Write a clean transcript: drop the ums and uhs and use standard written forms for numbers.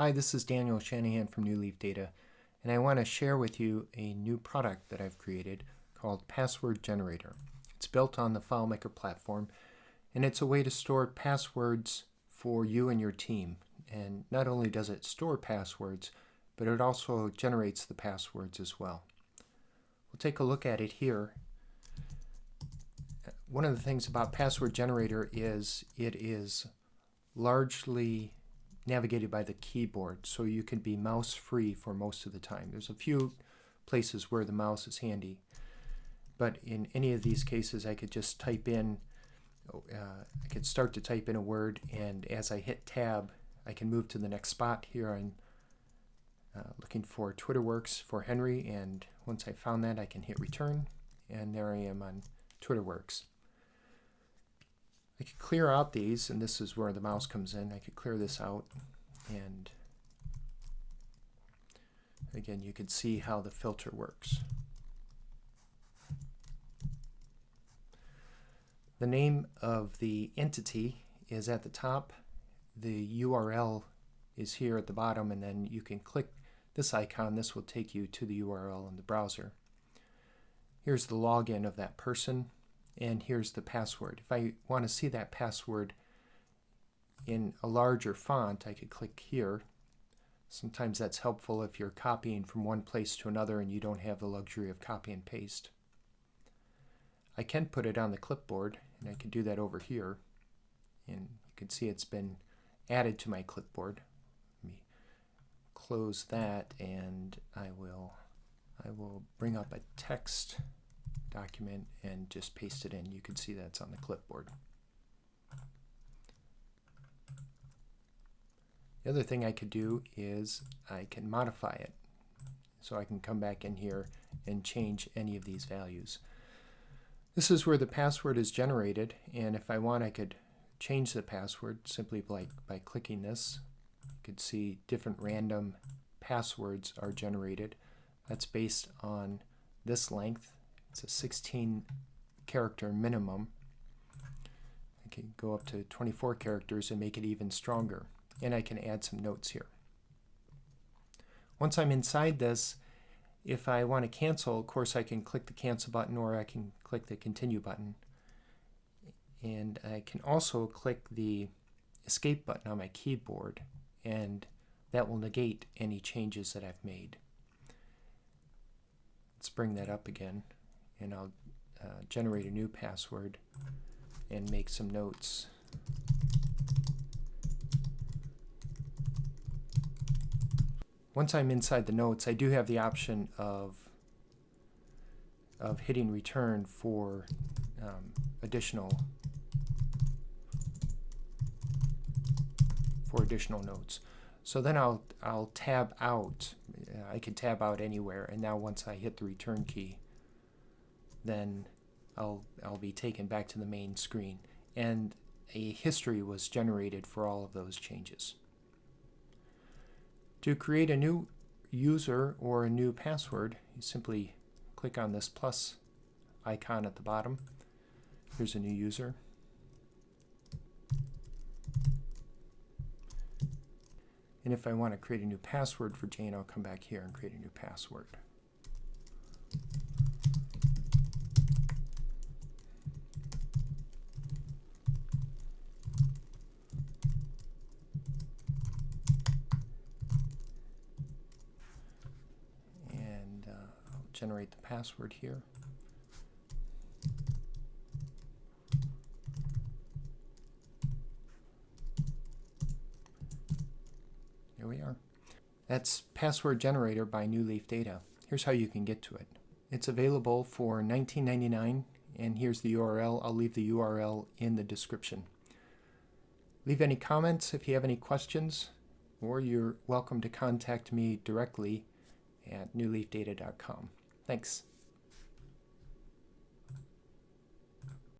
Hi, this is Daniel Shanahan from New Leaf Data, and I want to share with you a new product that I've created called Password Generator. It's built on the FileMaker Platform, and it's a way to store passwords for you and your team. And not only does it store passwords, but it also generates the passwords as well. We'll take a look at it here. One of the things about Password Generator is it is largely navigated by the keyboard, so you can be mouse free for most of the time. There's a few places where the mouse is handy, but in any of these cases I could just type in, I could start to type in a word, and as I hit tab I can move to the next spot. Here I'm looking for TwitterWorks for Henry, and once I found that I can hit return, and there I am on TwitterWorks. I could clear out these, and this is where the mouse comes in. I could clear this out, and again you can see how the filter works. The name of the entity is at the top. The URL is here at the bottom, and then you can click this icon. This will take you to the URL in the browser. Here's the login of that person, and here's the password. If I want to see that password in a larger font, I could click here. Sometimes that's helpful if you're copying from one place to another and you don't have the luxury of copy and paste. I can put it on the clipboard, and I can do that over here, and you can see it's been added to my clipboard. Let me close that, and I will bring up a text document and just paste it in. You can see that's on the clipboard. The other thing I could do is I can modify it. So I can come back in here and change any of these values. This is where the password is generated, and if I want I could change the password simply by clicking this. You can see different random passwords are generated. That's based on this length. It's a 16 character minimum. I can go up to 24 characters and make it even stronger. And I can add some notes here. Once I'm inside this, if I want to cancel, of course I can click the cancel button, or I can click the continue button. And I can also click the escape button on my keyboard, and that will negate any changes that I've made. Let's bring that up again, and I'll generate a new password and make some notes. Once I'm inside the notes, I do have the option of hitting return for additional notes. So then I'll tab out. I can tab out anywhere, and now once I hit the return key, then I'll be taken back to the main screen, and a history was generated for all of those changes. To create a new user or a new password, you simply click on this plus icon at the bottom. Here's a new user. And if I want to create a new password for Jane, I'll come back here and create a new password. And I'll generate the password here. Here we are. That's Password Generator by New Leaf Data. Here's how you can get to it. It's available for $19.99, and here's the URL. I'll leave the URL in the description. Leave any comments if you have any questions, or you're welcome to contact me directly at newleafdata.com. Thanks.